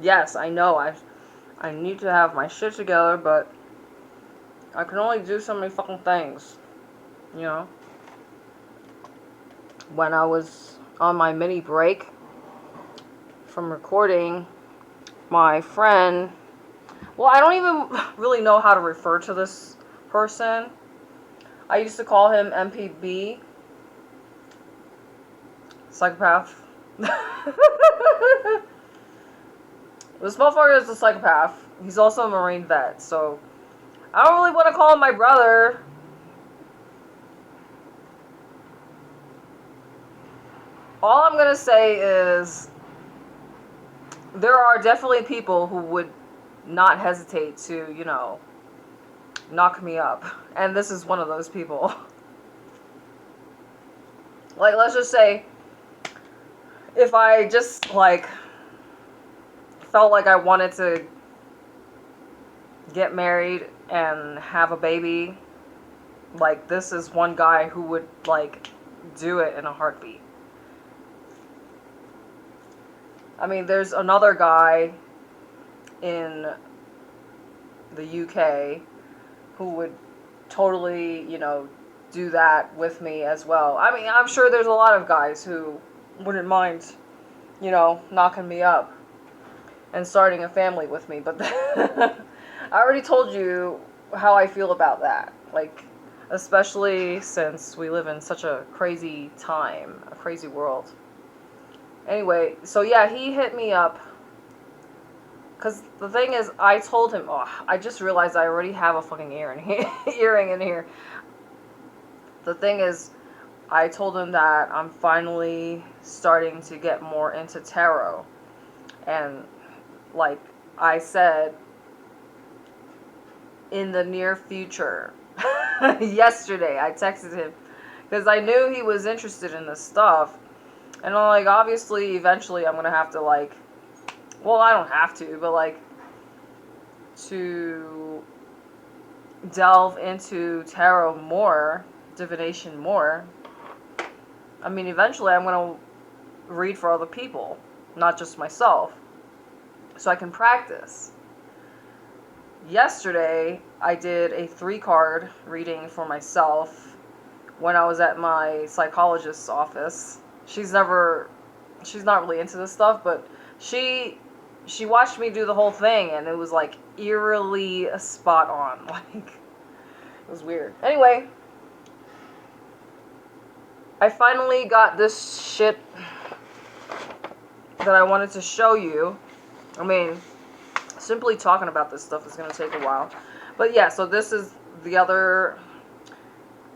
Yes, I know. I need to have my shit together, but I can only do so many fucking things. You know? When I was on my mini break from recording, my friend, well, I don't even really know how to refer to this person. I used to call him MPB, psychopath. This motherfucker is a psychopath. He's also a Marine vet, so I don't really want to call him my brother. All I'm gonna say is there are definitely people who would not hesitate to, you know, knock me up. And this is one of those people. Like, let's just say, if I just, like, felt like I wanted to get married and have a baby, like, this is one guy who would, like, do it in a heartbeat. I mean, there's another guy in the UK who would totally, you know, do that with me as well. I mean, I'm sure there's a lot of guys who wouldn't mind, you know, knocking me up and starting a family with me, but I already told you how I feel about that. Like, especially since we live in such a crazy time, a crazy world. Anyway, so yeah, he hit me up. Because the thing is, I told him, oh, I just realized I already have a fucking earring in here. The thing is, I told him that I'm finally starting to get more into tarot. And, like I said, in the near future. Yesterday, I texted him. Because I knew he was interested in this stuff. And I'm like, obviously, eventually I'm going to have to, like, well, I don't have to, but, like, to delve into tarot more, divination more. I mean, eventually I'm going to read for other people, not just myself, so I can practice. Yesterday, I did a 3-card reading for myself when I was at my psychologist's office. She's not really into this stuff, but she watched me do the whole thing, and it was, like, eerily spot on. Like, it was weird. Anyway, I finally got this shit that I wanted to show you. I mean, simply talking about this stuff is going to take a while. But yeah, so this is the other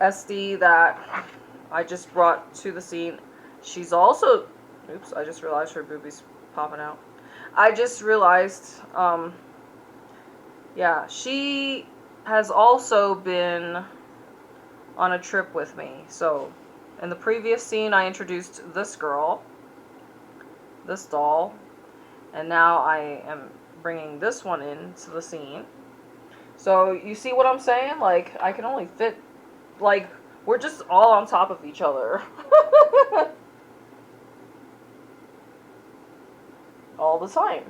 SD that I just brought to the scene. She's also... Oops, I just realized her boobies popping out. I just realized, yeah, she has also been on a trip with me. So, in the previous scene, I introduced this girl, this doll, and now I am bringing this one into the scene. So, you see what I'm saying? Like, I can only fit, like, we're just all on top of each other. All the time.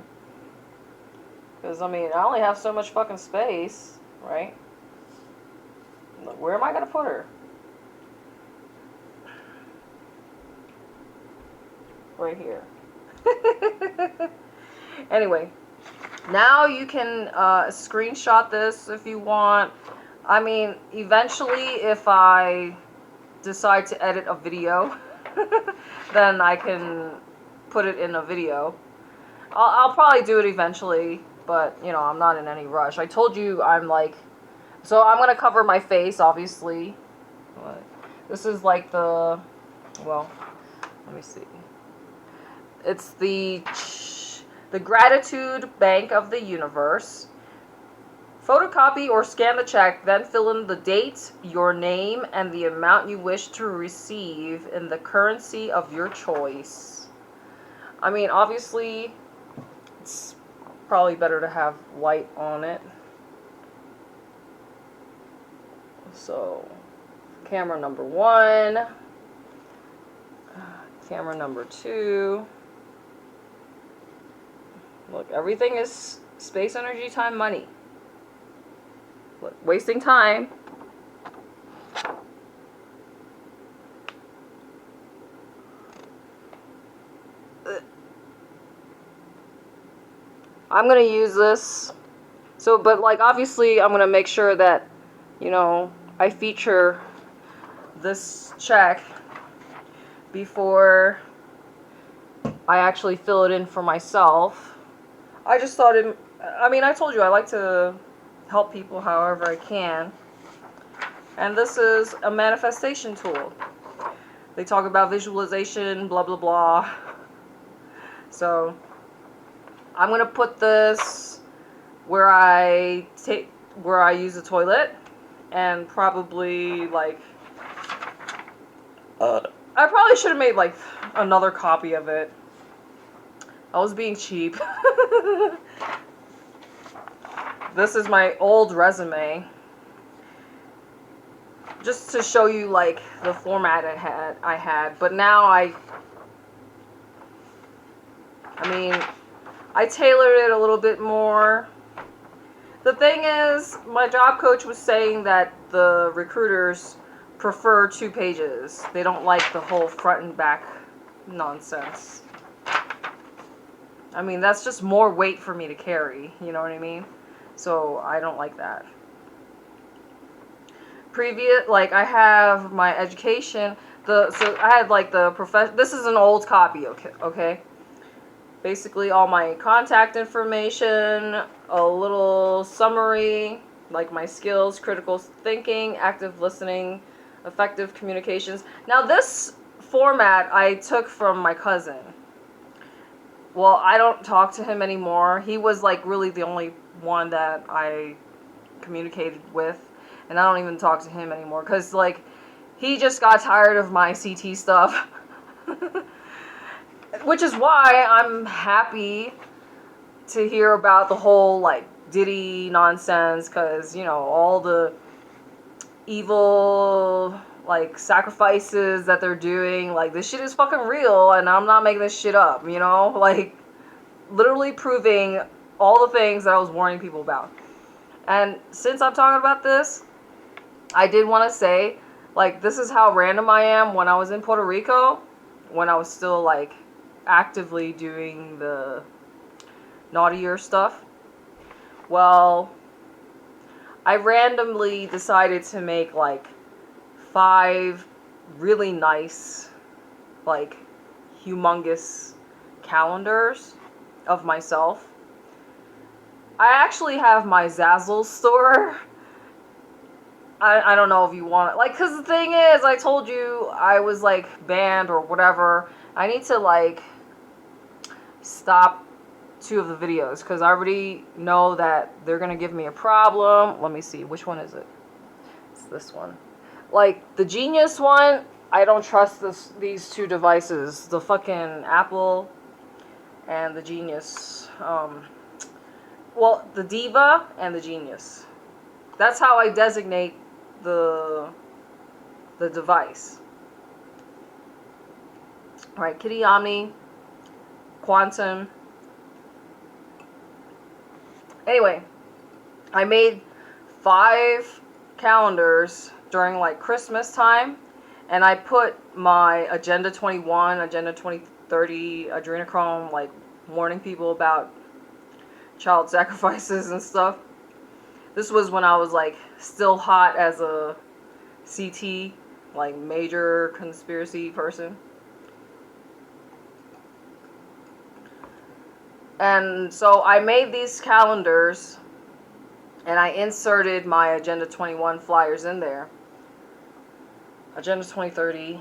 Because, I mean, I only have so much fucking space, right? Where am I going to put her? Right here. Anyway, now you can screenshot this if you want. I mean, eventually, if I decide to edit a video, then I can put it in a video. I'll probably do it eventually, but, you know, I'm not in any rush. I told you I'm, like... So I'm going to cover my face, obviously. But this is, like, the... Well, let me see. It's the Gratitude Bank of the Universe. Photocopy or scan the check, then fill in the date, your name, and the amount you wish to receive in the currency of your choice. I mean, obviously... It's probably better to have light on it. So, camera number 1. Camera number 2. Look, everything is space, energy, time, money. Look, wasting time. I'm gonna use this. So, but like, obviously, I'm gonna make sure that, you know, I feature this check before I actually fill it in for myself. I just thought it, I mean, I told you I like to help people however I can. And this is a manifestation tool. They talk about visualization, blah, blah, blah. So, I'm going to put this where I use the toilet, and probably, like, I probably should have made, like, another copy of it. I was being cheap. This is my old resume. Just to show you, like, the format I had. But now I mean, I tailored it a little bit more. The thing is, my job coach was saying that the recruiters prefer 2 pages. They don't like the whole front and back nonsense. I mean, that's just more weight for me to carry, you know what I mean? So, I don't like that. Like, I have my education, so I had, like, this is an old copy, okay? Basically, all my contact information, a little summary, like my skills, critical thinking, active listening, effective communications. Now, this format I took from my cousin. Well, I don't talk to him anymore. He was, like, really the only one that I communicated with. And I don't even talk to him anymore. Because, like, he just got tired of my CT stuff. Which is why I'm happy to hear about the whole, like, Diddy nonsense. Because, you know, all the evil, like, sacrifices that they're doing. Like, this shit is fucking real. And I'm not making this shit up, you know? Like, literally proving all the things that I was warning people about. And since I'm talking about this, I did want to say, like, this is how random I am. When I was in Puerto Rico, when I was still, like, actively doing the naughtier stuff, well, I randomly decided to make, like, 5 really nice, like, humongous calendars of myself. I actually have my Zazzle store. I don't know if you want it. Like, because the thing is, I told you I was, like, banned or whatever. I need to, like, stop 2 of the videos. Because I already know that they're going to give me a problem. Let me see. Which one is it? It's this one. Like, the Genius one, I don't trust these 2 devices. The fucking Apple and the Genius. Well, the Diva and the Genius. That's how I designate the device. Alright, Kitty Omni, Quantum. Anyway, I made 5 calendars during, like, Christmas time, and I put my Agenda 21, Agenda 2030, adrenochrome, like, warning people about child sacrifices and stuff. This was when I was, like, still hot as a CT, like, major conspiracy person. And so I made these calendars, and I inserted my Agenda 21 flyers in there. Agenda 2030.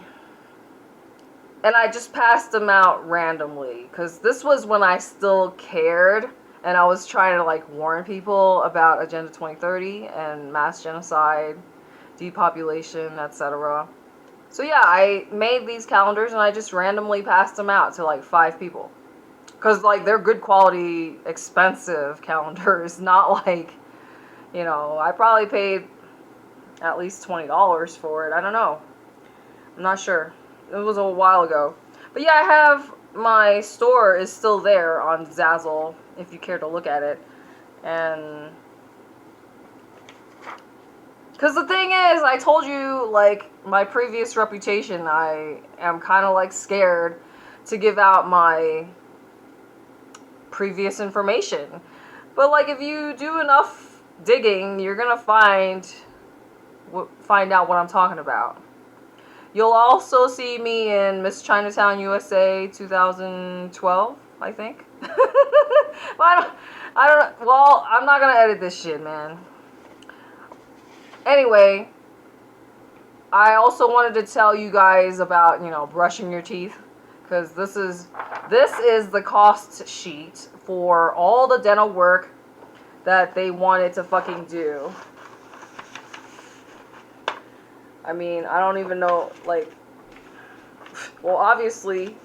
And I just passed them out randomly, because this was when I still cared. And I was trying to, like, warn people about Agenda 2030 and mass genocide, depopulation, etc. So yeah, I made these calendars and I just randomly passed them out to, like, 5 people. Because, like, they're good quality, expensive calendars. Not like, you know, I probably paid at least $20 for it. I don't know. I'm not sure. It was a while ago. But yeah, I have my store is still there on Zazzle if you care to look at it. And because the thing is, I told you, like, my previous reputation, I am kind of, like, scared to give out my previous information. But, like, if you do enough digging, you're gonna find out what I'm talking about. You'll also see me in Miss Chinatown USA 2012, I think. But well, I'm not gonna edit this shit, man. Anyway, I also wanted to tell you guys about, brushing your teeth. Because this is the cost sheet for all the dental work that they wanted to fucking do. I mean, I don't even know, like, well, obviously,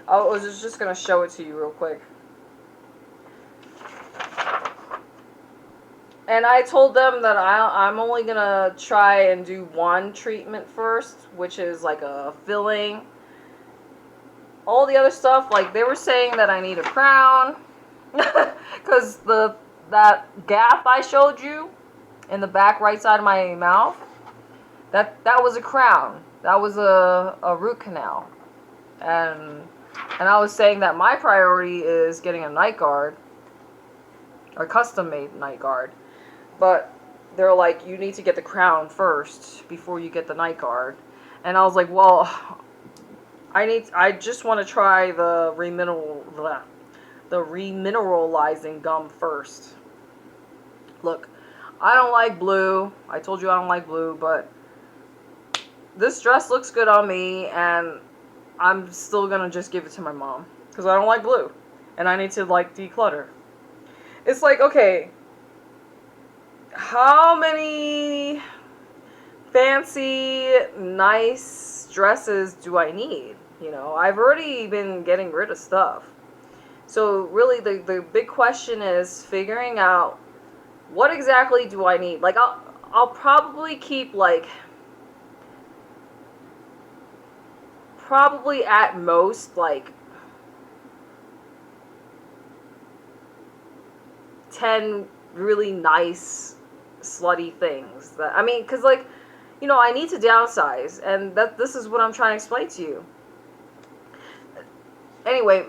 I was just going to show it to you real quick. And I told them that I'm only going to try and do one treatment first, which is like a filling. All the other stuff, like, they were saying that I need a crown. Because that gap I showed you in the back right side of my mouth, that was a crown. That was a root canal. And I was saying that my priority is getting a night guard, a custom-made night guard. But they're like, you need to get the crown first before you get the night guard. And I was like, well, I just want to try the remineralizing gum first. Look, I don't like blue. I told you I don't like blue, but this dress looks good on me, and I'm still gonna just give it to my mom because I don't like blue, and I need to, like, declutter. It's like, okay, how many fancy, nice dresses do I need? I've already been getting rid of stuff. So really the big question is figuring out what exactly do I need. Like, I'll probably keep, like, probably at most, like, 10 really nice slutty things that, I mean, because, like, I need to downsize, and this is what I'm trying to explain to you. Anyway,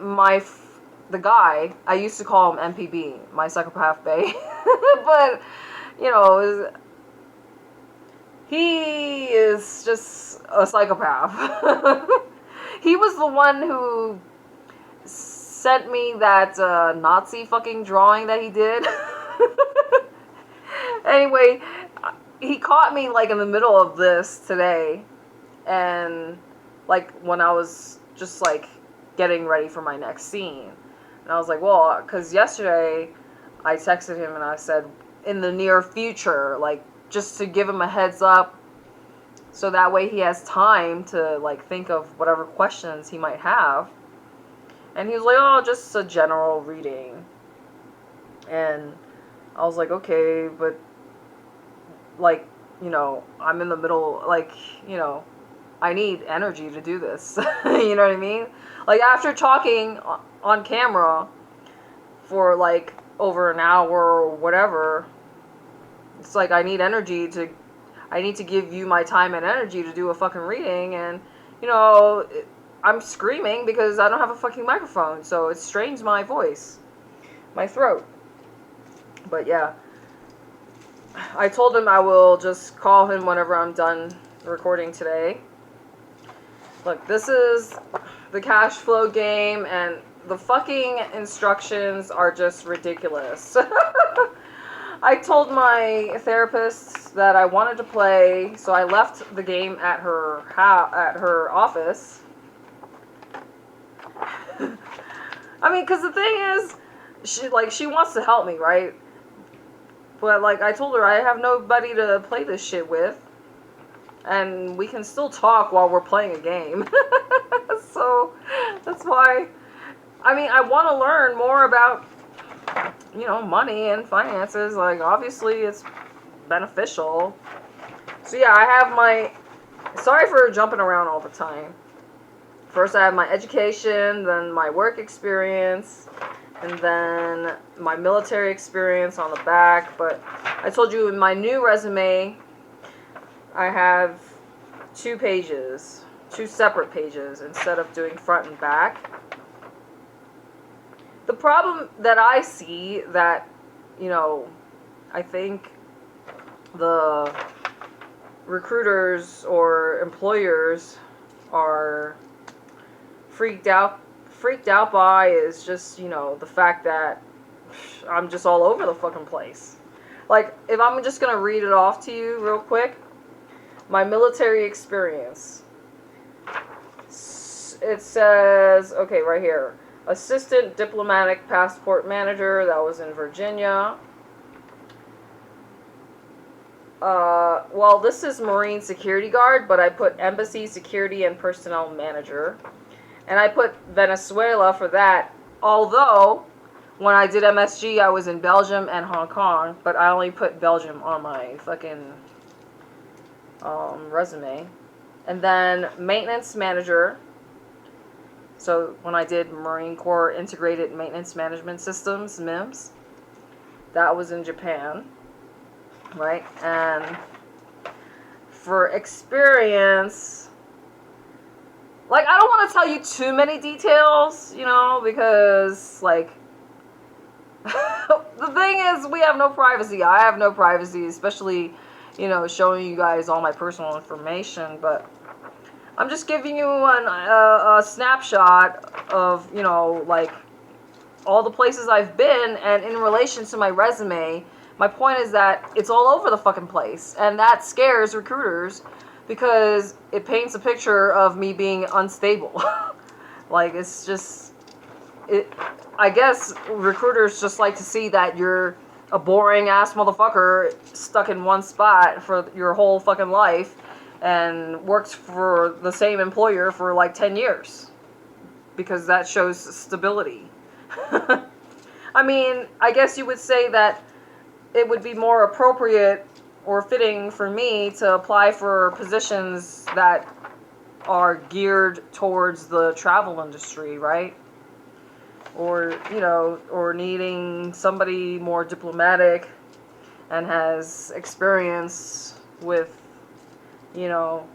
the guy, I used to call him MPB, my psychopath bae, but, he is just a psychopath. He was the one who sent me that Nazi fucking drawing that he did. Anyway, he caught me, like, in the middle of this today, and, like, when I was just, like, getting ready for my next scene. And I was like, well, because yesterday I texted him and I said, in the near future, like, just to give him a heads up, so that way he has time to, like, think of whatever questions he might have. And he was like, oh, just a general reading. And I was like, okay, but, like, I'm in the middle, like, I need energy to do this. You know what I mean? Like, after talking on camera for, like, over an hour or whatever, it's like I need to give you my time and energy to do a fucking reading, and, I'm screaming because I don't have a fucking microphone, so it strains my voice, my throat. But yeah, I told him I will just call him whenever I'm done recording today. Look, this is the cash flow game, and the fucking instructions are just ridiculous. I told my therapist that I wanted to play, so I left the game at her office. I mean, because the thing is, she wants to help me, right? But, like, I told her I have nobody to play this shit with. And we can still talk while we're playing a game. So, that's why, I mean, I want to learn more about, money and finances. Like, obviously, it's beneficial. So, yeah, I have sorry for jumping around all the time. first I have my education, then my work experience, and then my military experience on the back. But I told you in my new resume, I have 2 pages, 2 separate pages instead of doing front and back. The problem that I see that, you know, I think the recruiters or employers are freaked out by is just, you know, the fact that I'm just all over the fucking place. Like, if I'm just gonna read it off to you real quick, my military experience. It says, okay, right here, assistant diplomatic passport manager, that was in Virginia. Well, this is Marine security guard, but I put embassy security and personnel manager. And I put Venezuela for that, although when I did MSG, I was in Belgium and Hong Kong, but I only put Belgium on my fucking resume. And then maintenance manager. So when I did Marine Corps Integrated Maintenance Management Systems, MIMS, that was in Japan, right? And for experience, like, I don't want to tell you too many details, you know, because, like, the thing is, we have no privacy. I have no privacy, especially, you know, showing you guys all my personal information, but I'm just giving you a snapshot of, you know, like, all the places I've been, and in relation to my resume, my point is that it's all over the fucking place, and that scares recruiters because it paints a picture of me being unstable. Like, it's just, I guess recruiters just like to see that you're a boring ass motherfucker stuck in one spot for your whole fucking life and worked for the same employer for like 10 years because that shows stability. I mean, I guess you would say that it would be more appropriate or fitting for me to apply for positions that are geared towards the travel industry, right? Or, you know, or needing somebody more diplomatic and has experience with, you know,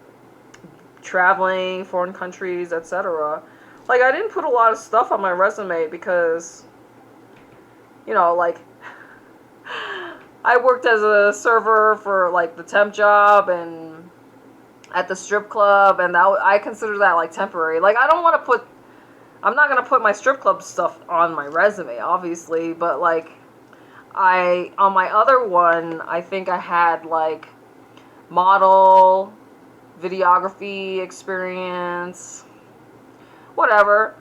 traveling, foreign countries, etc. Like, I didn't put a lot of stuff on my resume because, you know, like, I worked as a server for, like, the temp job and at the strip club, and that I consider that, like, temporary. Like, I don't want to put, I'm not going to put my strip club stuff on my resume, obviously, but, like, on my other one, I think I had, like, model, videography experience, whatever.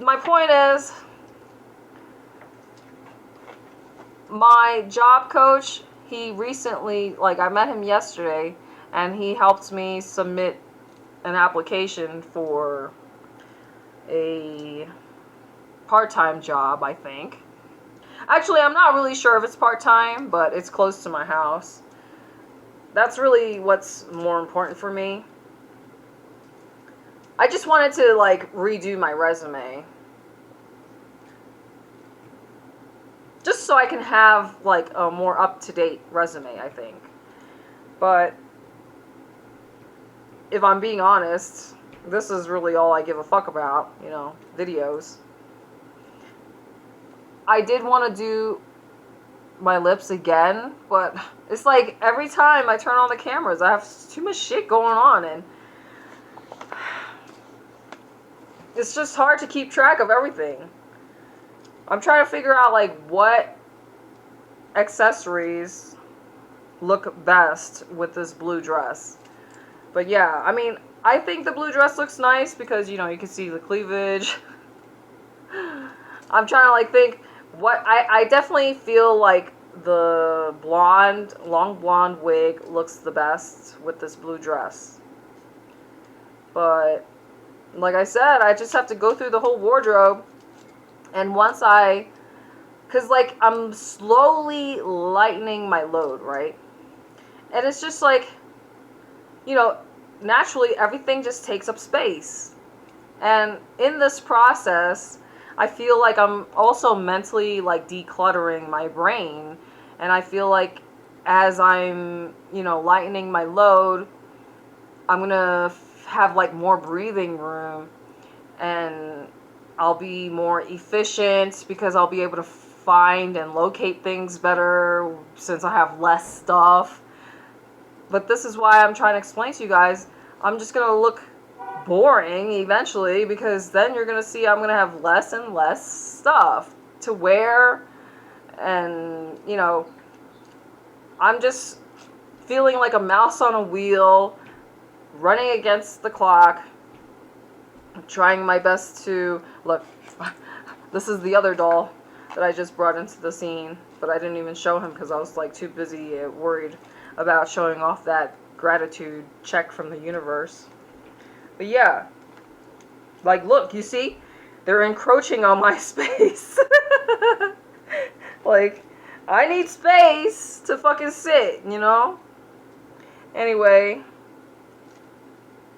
My point is, my job coach, he recently, like, I met him yesterday, and he helped me submit an application for a part-time job, I think. Actually, I'm not really sure if it's part-time, but it's close to my house. That's really what's more important for me. I just wanted to, like, redo my resume. Just so I can have, like, a more up-to-date resume, I think. But if I'm being honest, this is really all I give a fuck about, you know, videos. I did want to do my lips again, but it's like every time I turn on the cameras, I have too much shit going on, and it's just hard to keep track of everything. I'm trying to figure out, like, what accessories look best with this blue dress. But yeah, I mean, I think the blue dress looks nice because, you know, you can see the cleavage. I'm trying to, like, think what I definitely feel like the blonde, long blonde wig looks the best with this blue dress. But like I said, I just have to go through the whole wardrobe. And once because, like, I'm slowly lightening my load, right? And it's just like, you know, naturally everything just takes up space. And in this process, I feel like I'm also mentally like decluttering my brain. And I feel like as I'm, lightening my load, I'm going to have like more breathing room, and I'll be more efficient because I'll be able to find and locate things better since I have less stuff. But this is why I'm trying to explain to you guys, I'm just going to look boring eventually, because then you're going to see I'm going to have less and less stuff to wear. And, I'm just feeling like a mouse on a wheel, running against the clock, trying my best to... Look, this is the other doll that I just brought into the scene, but I didn't even show him because I was like too busy worried about showing off that gratitude check from the universe. But yeah, like, look, you see, they're encroaching on my space. Like, I need space to fucking sit, Anyway,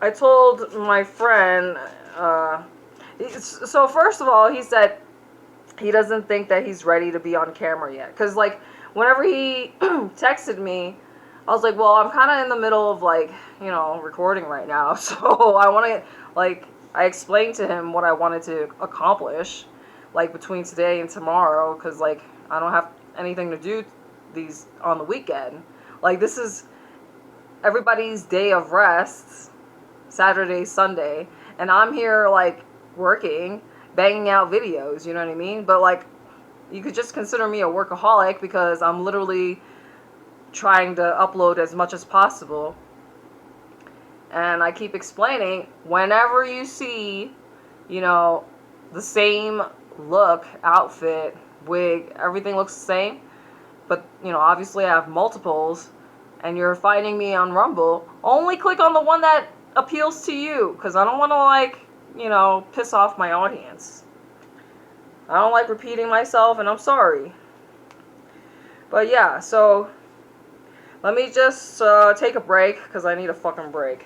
I told my friend, so first of all, he said he doesn't think that he's ready to be on camera yet. Because, like, whenever he texted me, I was like, well, I'm kind of in the middle of, like, recording right now. So I want to, like, I explained to him what I wanted to accomplish, like, between today and tomorrow. Because, like, I don't have anything to do these on the weekend. Like, this is everybody's day of rest, Saturday, Sunday. And I'm here, like, working, banging out videos, you know what I mean? But, like, you could just consider me a workaholic because I'm literally trying to upload as much as possible. And I keep explaining, whenever you see, the same look, outfit, wig, everything looks the same, but, obviously I have multiples, and you're finding me on Rumble, only click on the one that appeals to you, because I don't want to, like, piss off my audience. I don't like repeating myself, and I'm sorry. But yeah, so let me just take a break, because I need a fucking break.